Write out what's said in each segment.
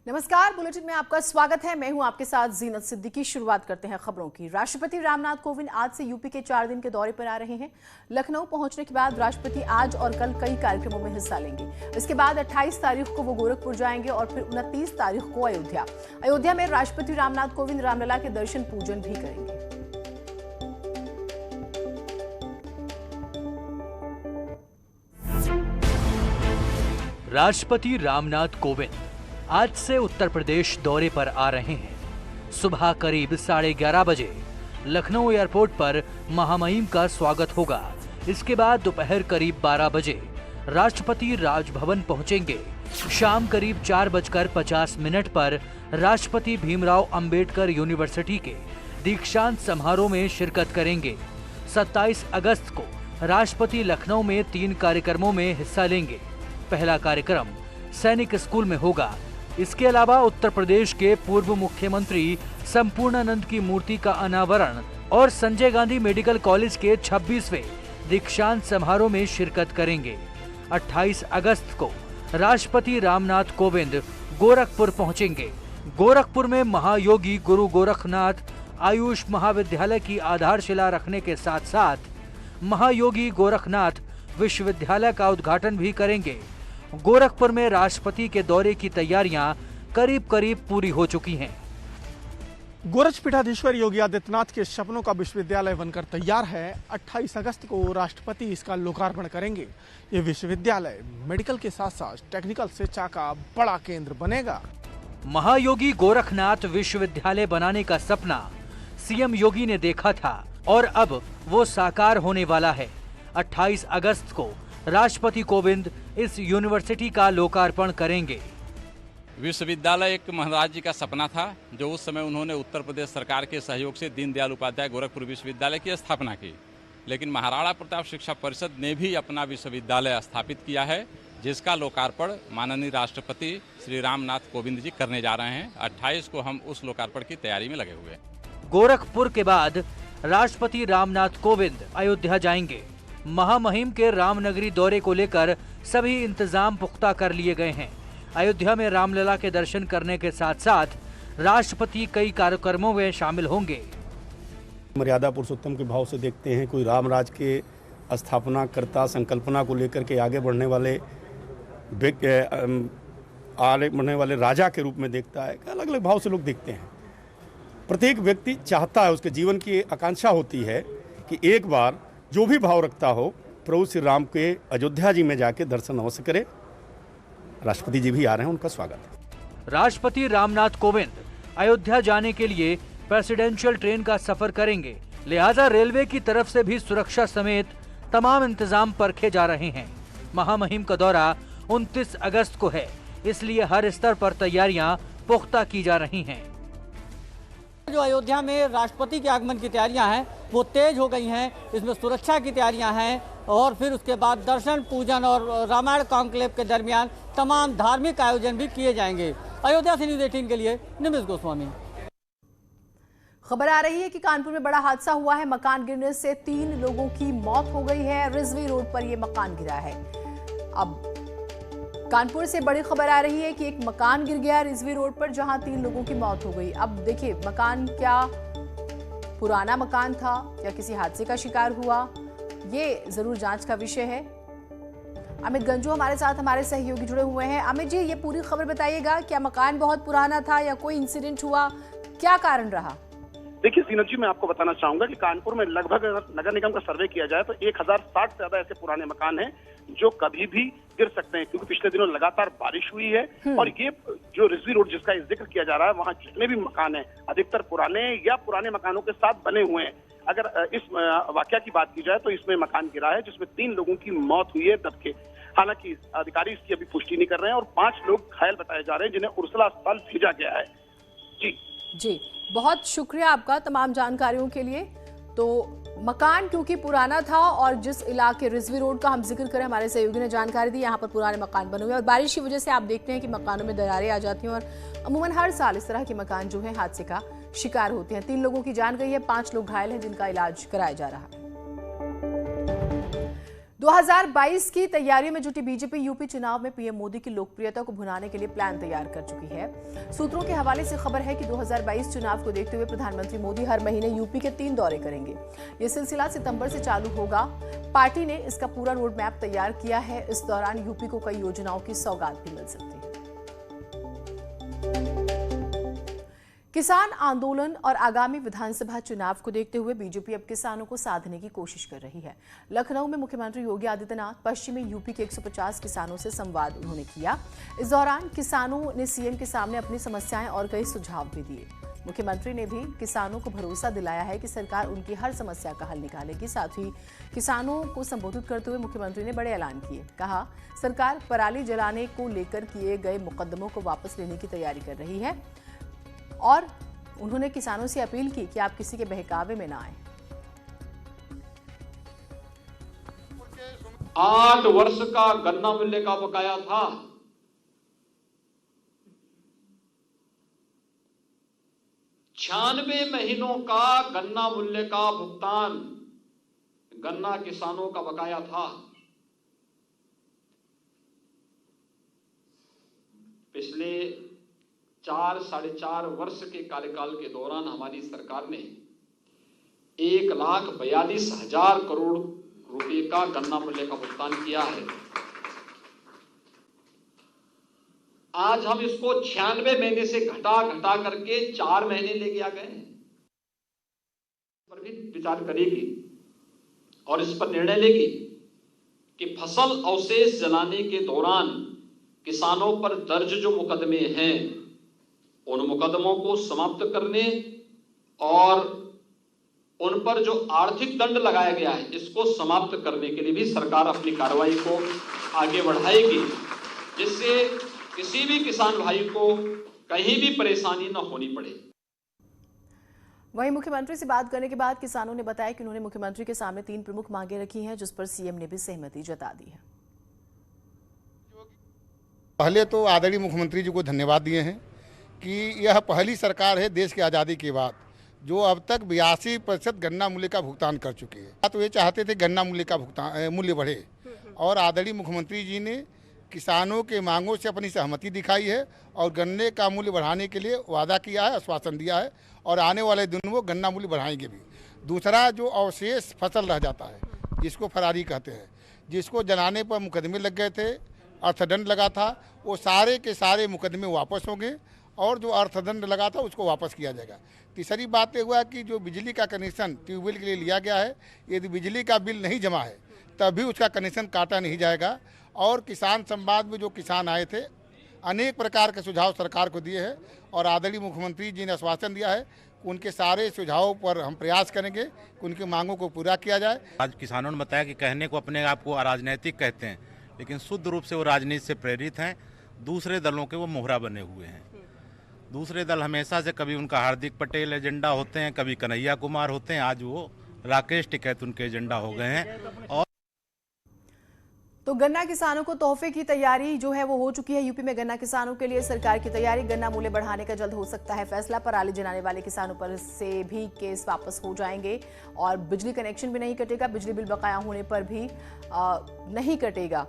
नमस्कार, बुलेटिन में आपका स्वागत है। मैं हूं आपके साथ जीनत सिद्दीकी। शुरुआत करते हैं खबरों की। राष्ट्रपति रामनाथ कोविंद आज से यूपी के 4 दिन के दौरे पर आ रहे हैं। लखनऊ पहुंचने के बाद राष्ट्रपति आज और कल कई कार्यक्रमों में हिस्सा लेंगे। इसके बाद 28 तारीख को वो गोरखपुर जाएंगे और फिर 29 तारीख को अयोध्या में राष्ट्रपति रामनाथ कोविंद रामलला के दर्शन पूजन भी करेंगे। राष्ट्रपति रामनाथ कोविंद आज से उत्तर प्रदेश दौरे पर आ रहे हैं। सुबह करीब 11:30 बजे लखनऊ एयरपोर्ट पर महामहिम का स्वागत होगा। इसके बाद दोपहर करीब 12 बजे राष्ट्रपति राजभवन पहुंचेंगे। शाम करीब 4:50 पर राष्ट्रपति भीमराव अंबेडकर यूनिवर्सिटी के दीक्षांत समारोह में शिरकत करेंगे। 27 अगस्त को राष्ट्रपति लखनऊ में 3 कार्यक्रमों में हिस्सा लेंगे। पहला कार्यक्रम सैनिक स्कूल में होगा। इसके अलावा उत्तर प्रदेश के पूर्व मुख्यमंत्री संपूर्णानंद की मूर्ति का अनावरण और संजय गांधी मेडिकल कॉलेज के 26वें दीक्षांत समारोह में शिरकत करेंगे। 28 अगस्त को राष्ट्रपति रामनाथ कोविंद गोरखपुर पहुंचेंगे। गोरखपुर में महायोगी गुरु गोरखनाथ आयुष महाविद्यालय की आधारशिला रखने के साथ साथ महायोगी गोरखनाथ विश्वविद्यालय का उद्घाटन भी करेंगे। गोरखपुर में राष्ट्रपति के दौरे की तैयारियां करीब पूरी हो चुकी हैं। गोरक्षपीठाधीश्वर योगी आदित्यनाथ के सपनों का विश्वविद्यालय बनकर तैयार है। 28 अगस्त को राष्ट्रपति इसका लोकार्पण करेंगे। ये विश्वविद्यालय मेडिकल के साथ साथ टेक्निकल शिक्षा का बड़ा केंद्र बनेगा। महायोगी गोरखनाथ विश्वविद्यालय बनाने का सपना सीएम योगी ने देखा था और अब वो साकार होने वाला है। 28 अगस्त को राष्ट्रपति कोविंद इस यूनिवर्सिटी का लोकार्पण करेंगे। विश्वविद्यालय एक महाराज जी का सपना था, जो उस समय उन्होंने उत्तर प्रदेश सरकार के सहयोग से दीनदयाल उपाध्याय गोरखपुर विश्वविद्यालय की स्थापना की। लेकिन महाराणा प्रताप शिक्षा परिषद ने भी अपना विश्वविद्यालय स्थापित किया है, जिसका लोकार्पण माननीय राष्ट्रपति श्री रामनाथ कोविंद जी करने जा रहे हैं। 28 को हम उस लोकार्पण की तैयारी में लगे हुए हैं। गोरखपुर के बाद राष्ट्रपति रामनाथ कोविंद अयोध्या जाएंगे। महामहिम के रामनगरी दौरे को लेकर सभी इंतजाम पुख्ता कर लिए गए हैं। अयोध्या में रामलला के दर्शन करने के साथ साथ राष्ट्रपति कई कार्यक्रमों में शामिल होंगे। मर्यादा पुरुषोत्तम के भाव से देखते हैं। कोई रामराज के स्थापना करता संकल्पना को लेकर के आगे बढ़ने वाले राजा के रूप में देखता है। अलग अलग भाव से लोग देखते हैं। प्रत्येक व्यक्ति चाहता है, उसके जीवन की आकांक्षा होती है कि एक बार जो भी भाव रखता हो प्रभु श्री राम के अयोध्या जी में जाके दर्शन अवश्य करे। राष्ट्रपति जी भी आ रहे हैं, उनका स्वागत है। राष्ट्रपति रामनाथ कोविंद अयोध्या जाने के लिए प्रेसिडेंशियल ट्रेन का सफर करेंगे। लिहाजा रेलवे की तरफ से भी सुरक्षा समेत तमाम इंतजाम परखे जा रहे हैं। महामहिम का दौरा 29 अगस्त को है, इसलिए हर स्तर पर तैयारियां पुख्ता की जा रही हैं। जो अयोध्या में राष्ट्रपति के आगमन की तैयारियां हैं वो तेज हो गई हैं। इसमें सुरक्षा की तैयारियां हैं और फिर उसके बाद दर्शन पूजन और रामायण कॉन्क्लेव के दरमियान तमाम धार्मिक आयोजन भी किए जाएंगे। अयोध्या से न्यूज़ 18 के लिए निमिष गोस्वामी। खबर आ रही है कि कानपुर में बड़ा हादसा हुआ है। मकान गिरने से 3 लोगों की मौत हो गई है। रिजवी रोड पर यह मकान गिरा है। अब कानपुर से बड़ी खबर आ रही है कि एक मकान गिर गया रिजवी रोड पर, जहां 3 लोगों की मौत हो गई। अब देखिए, मकान क्या पुराना मकान था या किसी हादसे का शिकार हुआ, ये जरूर जांच का विषय है। अमित गंजू हमारे साथ, हमारे सहयोगी जुड़े हुए हैं। अमित जी, ये पूरी खबर बताइएगा। क्या मकान बहुत पुराना था या कोई इंसिडेंट हुआ, क्या कारण रहा? देखिए सीनत जी, मैं आपको बताना चाहूंगा कि कानपुर में लगभग नगर निगम का सर्वे किया जाए तो 1060 से ज्यादा ऐसे पुराने मकान हैं जो कभी भी गिर सकते हैं, क्योंकि पिछले दिनों लगातार बारिश हुई है। और ये जो रिजवी रोड जिसका जिक्र किया जा रहा है, वहाँ जितने भी मकान हैं अधिकतर पुराने या पुराने मकानों के साथ बने हुए हैं। अगर इस वाकया की बात की जाए तो इसमें मकान गिरा है जिसमें 3 लोगों की मौत हुई है दबके। हालांकि अधिकारी इसकी अभी पुष्टि नहीं कर रहे हैं और 5 लोग घायल बताए जा रहे हैं, जिन्हें उर्सला अस्पताल भेजा गया है। जी, बहुत शुक्रिया आपका तमाम जानकारियों के लिए। तो मकान क्योंकि पुराना था और जिस इलाके रिजवी रोड का हम जिक्र करें, हमारे सहयोगी ने जानकारी दी, यहाँ पर पुराने मकान बने हुए हैं और बारिश की वजह से आप देखते हैं कि मकानों में दरारें आ जाती हैं और अमूमन हर साल इस तरह के मकान जो है हादसे का शिकार होते हैं। 3 लोगों की जान गई है, 5 लोग घायल हैं जिनका इलाज कराया जा रहा है। 2022 की तैयारियों में जुटी बीजेपी यूपी चुनाव में पीएम मोदी की लोकप्रियता को भुनाने के लिए प्लान तैयार कर चुकी है। सूत्रों के हवाले से खबर है कि 2022 चुनाव को देखते हुए प्रधानमंत्री मोदी हर महीने यूपी के 3 दौरे करेंगे। ये सिलसिला सितंबर से चालू होगा। पार्टी ने इसका पूरा रोड मैप तैयार किया है। इस दौरान यूपी को कई योजनाओं की सौगात भी मिल सकती है। किसान आंदोलन और आगामी विधानसभा चुनाव को देखते हुए बीजेपी अब किसानों को साधने की कोशिश कर रही है। लखनऊ में मुख्यमंत्री योगी आदित्यनाथ, पश्चिमी यूपी के 150 किसानों से संवाद उन्होंने किया। इस दौरान किसानों ने सीएम के सामने अपनी समस्याएं और कई सुझाव भी दिए। मुख्यमंत्री ने भी किसानों को भरोसा दिलाया है कि सरकार उनकी हर समस्या का हल निकालेगी। साथ ही किसानों को संबोधित करते हुए मुख्यमंत्री ने बड़े ऐलान किए। कहा, सरकार पराली जलाने को लेकर किए गए मुकदमों को वापस लेने की तैयारी कर रही है और उन्होंने किसानों से अपील की कि आप किसी के बहकावे में ना आए। 8 वर्ष का गन्ना मूल्य का बकाया था। छियानवे महीनों का गन्ना मूल्य का भुगतान गन्ना किसानों का बकाया था। पिछले 4-4.5 वर्ष के कार्यकाल के दौरान हमारी सरकार ने 1,42,000 करोड़ रुपए का गन्ना मूल्य का भुगतान किया है। आज हम इसको 96 महीने से घटा करके 4 महीने लेके आ गए हैं। पर भी विचार करेगी और इस पर निर्णय लेगी कि फसल अवशेष जलाने के दौरान किसानों पर दर्ज जो मुकदमे हैं उन मुकदमों को समाप्त करने और उन पर जो आर्थिक दंड लगाया गया है इसको समाप्त करने के लिए भी सरकार अपनी कार्रवाई को आगे बढ़ाएगी, जिससे किसी भी किसान भाई को कहीं भी परेशानी न होनी पड़े। वहीं मुख्यमंत्री से बात करने के बाद किसानों ने बताया कि उन्होंने मुख्यमंत्री के सामने 3 प्रमुख मांगे रखी हैं, जिस पर सीएम ने भी सहमति जता दी है। पहले तो आदरणीय मुख्यमंत्री जी को धन्यवाद दिए हैं कि यह पहली सरकार है देश की आज़ादी के बाद जो अब तक 82% गन्ना मूल्य का भुगतान कर चुकी है। तो ये चाहते थे गन्ना मूल्य का भुगतान मूल्य बढ़े और आदरणीय मुख्यमंत्री जी ने किसानों के मांगों से अपनी सहमति दिखाई है और गन्ने का मूल्य बढ़ाने के लिए वादा किया है, आश्वासन दिया है और आने वाले दिन वो गन्ना मूल्य बढ़ाएंगे भी। दूसरा, जो अवशेष फसल रह जाता है जिसको फरारी कहते हैं, जिसको जलाने पर मुकदमे लग गए थे, अर्थदंड लगा था, वो सारे के सारे मुकदमे वापस होंगे और जो अर्थदंड लगा था उसको वापस किया जाएगा। तीसरी बात यह हुआ कि जो बिजली का कनेक्शन ट्यूबवेल के लिए लिया गया है, यदि बिजली का बिल नहीं जमा है तभी उसका कनेक्शन काटा नहीं जाएगा। और किसान संवाद में जो किसान आए थे अनेक प्रकार के सुझाव सरकार को दिए हैं और आदरणीय मुख्यमंत्री जी ने आश्वासन दिया है कि उनके सारे सुझावों पर हम प्रयास करेंगे कि उनकी मांगों को पूरा किया जाए। आज किसानों ने बताया कि कहने को अपने आप को अराजनैतिक कहते हैं, लेकिन शुद्ध रूप से वो राजनीति से प्रेरित हैं। दूसरे दलों के वो मोहरा बने हुए हैं। दूसरे दल हमेशा से कभी उनका हार्दिक पटेल एजेंडा होते हैं, कभी कन्हैया कुमार होते हैं, आज वो राकेश टिकैत उनके एजेंडा हो गए हैं। और तो गन्ना किसानों को तोहफे की तैयारी जो है वो हो चुकी है। यूपी में गन्ना किसानों के लिए सरकार की तैयारी, गन्ना मूल्य बढ़ाने का जल्द हो सकता है फैसला। पराली जलाने वाले किसानों पर से भी केस वापस हो जाएंगे और बिजली कनेक्शन भी नहीं कटेगा। बिजली बिल बकाया होने पर भी नहीं कटेगा।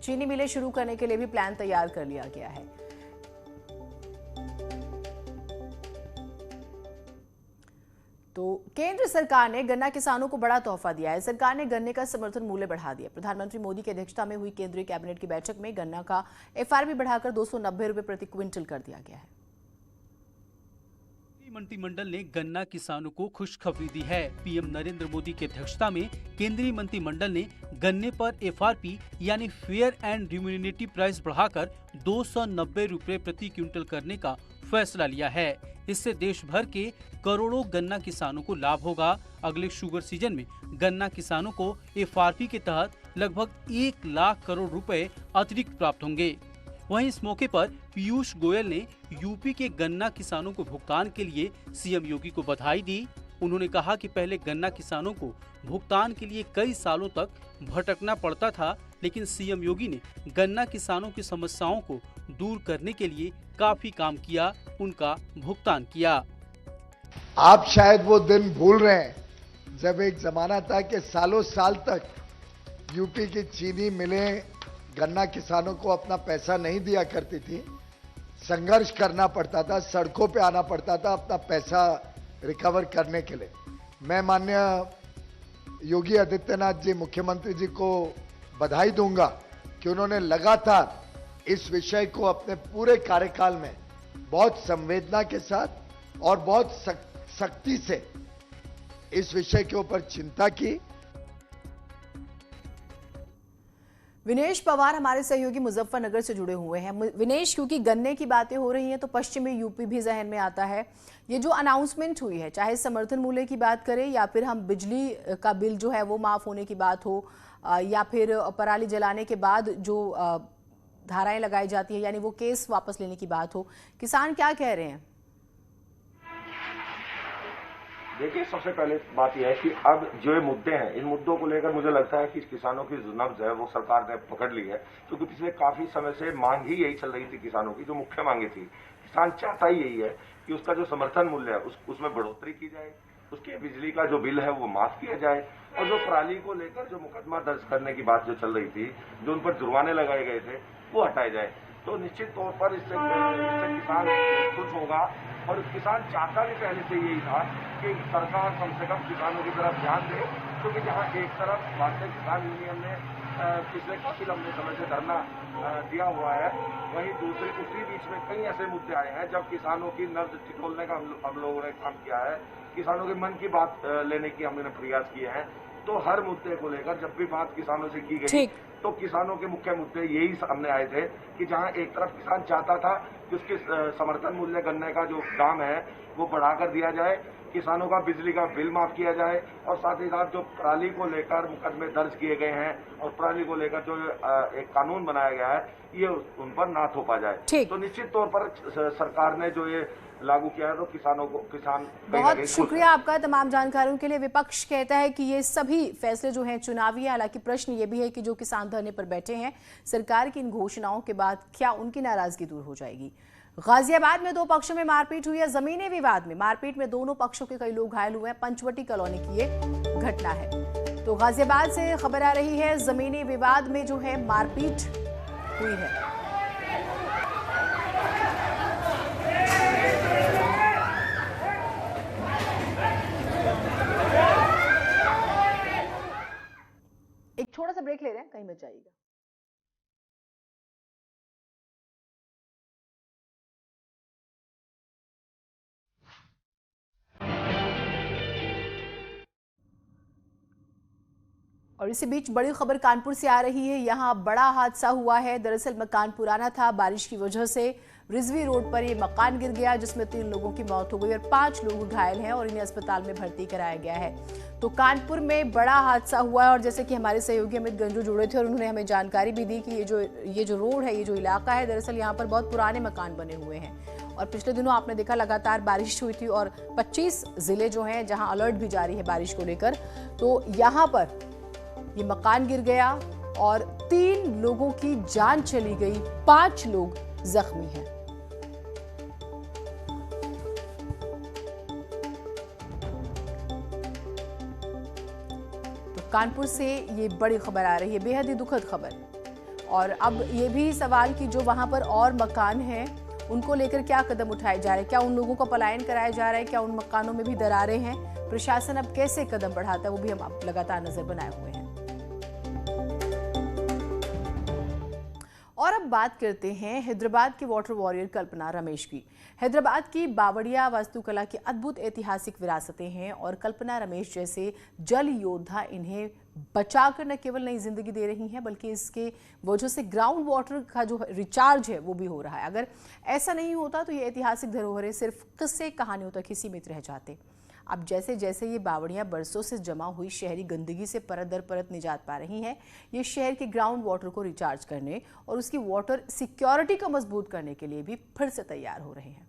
चीनी मिलें शुरू करने के लिए भी प्लान तैयार कर लिया गया है। तो केंद्र सरकार ने गन्ना किसानों को बड़ा तोहफा दिया है। सरकार ने गन्ने का समर्थन मूल्य बढ़ा दिया। प्रधानमंत्री मोदी की अध्यक्षता में हुई केंद्रीय कैबिनेट की बैठक में गन्ना का एफआरपी बढ़ाकर 290 रुपए प्रति क्विंटल कर दिया गया है। मंत्रिमंडल ने गन्ना किसानों को खुशखबरी दी है। पीएम नरेंद्र मोदी की अध्यक्षता में केंद्रीय मंत्रिमंडल ने गन्ने पर एफआरपी यानी फेयर एंड रिम्यूनरेटिव प्राइस बढ़ाकर 290 रुपए प्रति क्विंटल करने का फैसला लिया है। इससे देश भर के करोड़ों गन्ना किसानों को लाभ होगा। अगले शुगर सीजन में गन्ना किसानों को एफआरपी के तहत लगभग 1 लाख करोड़ रुपए अतिरिक्त प्राप्त होंगे। वहीं इस मौके पर पीयूष गोयल ने यूपी के गन्ना किसानों को भुगतान के लिए सीएम योगी को बधाई दी। उन्होंने कहा कि पहले गन्ना किसानों को भुगतान के लिए कई सालों तक भटकना पड़ता था, लेकिन सीएम योगी ने गन्ना किसानों की समस्याओं को दूर करने के लिए काफी काम किया, उनका भुगतान किया। आप शायद वो दिन भूल रहे हैं जब एक जमाना था कि सालों साल तक यूपी की चीनी मिलें गन्ना किसानों को अपना पैसा नहीं दिया करती थी, संघर्ष करना पड़ता था, सड़कों पे आना पड़ता था अपना पैसा रिकवर करने के लिए। मैं माननीय योगी आदित्यनाथ जी मुख्यमंत्री जी को बधाई दूंगा कि उन्होंने लगातार इस विषय को अपने पूरे कार्यकाल में बहुत संवेदना के साथ और बहुत सख्ती से इस विषय के ऊपर चिंता की। विनेश पवार हमारे सहयोगी मुजफ्फरनगर से जुड़े हुए हैं। विनेश, क्योंकि गन्ने की बातें हो रही हैं तो पश्चिमी यूपी भी जहन में आता है। ये जो अनाउंसमेंट हुई है, चाहे समर्थन मूल्य की बात करें या फिर हम बिजली का बिल जो है वो माफ होने की बात हो, या फिर पराली जलाने के बाद जो धाराएं लगाई जाती है यानी वो केस वापस लेने की बात हो, किसान क्या कह रहे हैं? देखिए, सबसे पहले बात यह है कि अब जो ये मुद्दे हैं, इन मुद्दों को लेकर मुझे लगता है कि किसानों की जो नब्ज है वो सरकार ने पकड़ ली है, क्योंकि पिछले काफी समय से मांग ही यही चल रही थी किसानों की। जो मुख्य मांगे थी, किसान चाहता ही यही है कि उसका जो समर्थन मूल्य है उसमें बढ़ोतरी की जाए, उसके बिजली का जो बिल है वो माफ किया जाए, और जो पराली को लेकर जो मुकदमा दर्ज करने की बात जो चल रही थी, जो उन पर जुर्माने लगाए गए थे, वो हटाए जाए। तो निश्चित तौर पर इससे किसान खुश होगा। और किसान चाहता भी पहले से यही था कि सरकार कम से कम किसानों की तरफ ध्यान दे, क्योंकि जहां एक तरफ भारतीय किसान यूनियन ने पिछले काफी लंबे समय से धरना दिया हुआ है, वहीं उसी बीच में कई ऐसे मुद्दे आए हैं जब किसानों की नब्ज टिटोलने का हम लोगों ने काम किया है, किसानों के मन की बात लेने की हमने प्रयास किए हैं। तो हर मुद्दे को लेकर जब भी बात किसानों से की गई तो किसानों के मुख्य मुद्दे यही सामने आए थे कि जहां एक तरफ किसान चाहता था कि उसके समर्थन मूल्य गन्ने का जो दाम है वो बढ़ाकर दिया जाए, किसानों का बिजली का बिल माफ किया जाए, और साथ ही साथ जो पराली को लेकर मुकदमे दर्ज किए गए हैं और पराली को लेकर जो एक कानून बनाया गया है ये उन पर ना थोपा जाए। तो निश्चित तौर पर सरकार ने जो ये लागू किया है तो किसानों को बहुत शुक्रिया आपका तमाम जानकारियों के लिए। विपक्ष कहता है कि ये सभी फैसले जो हैं चुनावी है, हालांकि प्रश्न ये भी है कि जो किसान धरने पर बैठे हैं, सरकार की इन घोषणाओं के बाद क्या उनकी नाराजगी दूर हो जाएगी? गाजियाबाद में दो पक्षों में मारपीट हुई है। जमीनी विवाद में मारपीट में दोनों पक्षों के कई लोग घायल हुए हैं। पंचवटी कॉलोनी की ये घटना है। तो गाजियाबाद से खबर आ रही है, जमीनी विवाद में जो है मारपीट हुई है। एक छोटा सा ब्रेक ले रहे हैं, कहीं मत जाइएगा। और इसी बीच बड़ी खबर कानपुर से आ रही है। यहाँ बड़ा हादसा हुआ है। दरअसल मकान पुराना था, बारिश की वजह से रिजवी रोड पर ये मकान गिर गया, जिसमें 3 लोगों की मौत हो गई और 5 लोग घायल हैं और इन्हें अस्पताल में भर्ती कराया गया है। तो कानपुर में बड़ा हादसा हुआ है और जैसे कि हमारे सहयोगी अमित गंजू जुड़े थे और उन्होंने हमें जानकारी भी दी कि ये जो रोड है, ये जो इलाका है, दरअसल यहाँ पर बहुत पुराने मकान बने हुए हैं और पिछले दिनों आपने देखा लगातार बारिश हुई थी और 25 जिले जो हैं जहाँ अलर्ट भी जारी है बारिश को लेकर। तो यहाँ पर ये मकान गिर गया और 3 लोगों की जान चली गई, 5 लोग जख्मी हैं। तो कानपुर से ये बड़ी खबर आ रही है, बेहद ही दुखद खबर। और अब ये भी सवाल कि जो वहां पर और मकान हैं उनको लेकर क्या कदम उठाए जा रहे हैं, क्या उन लोगों का पलायन कराया जा रहा है, क्या उन मकानों में भी दरारें हैं, प्रशासन अब कैसे कदम बढ़ाता है वो भी हम लगातार नजर बनाए हुए हैं। और अब बात करते हैं हैदराबाद के वाटर वॉरियर कल्पना रमेश की। हैदराबाद की बावड़िया वास्तुकला की अद्भुत ऐतिहासिक विरासतें हैं और कल्पना रमेश जैसे जल योद्धा इन्हें बचाकर न केवल नई जिंदगी दे रही हैं बल्कि इसके वजह से ग्राउंड वाटर का जो रिचार्ज है वो भी हो रहा है। अगर ऐसा नहीं होता तो ये ऐतिहासिक धरोहरें सिर्फ किस्से कहानियों तक ही सीमित रह जाते। अब जैसे जैसे ये बावड़ियां बरसों से जमा हुई शहरी गंदगी से परत दर परत निजात पा रही हैं, ये शहर के ग्राउंड वाटर को रिचार्ज करने और उसकी वाटर सिक्योरिटी को मजबूत करने के लिए भी फिर से तैयार हो रहे हैं।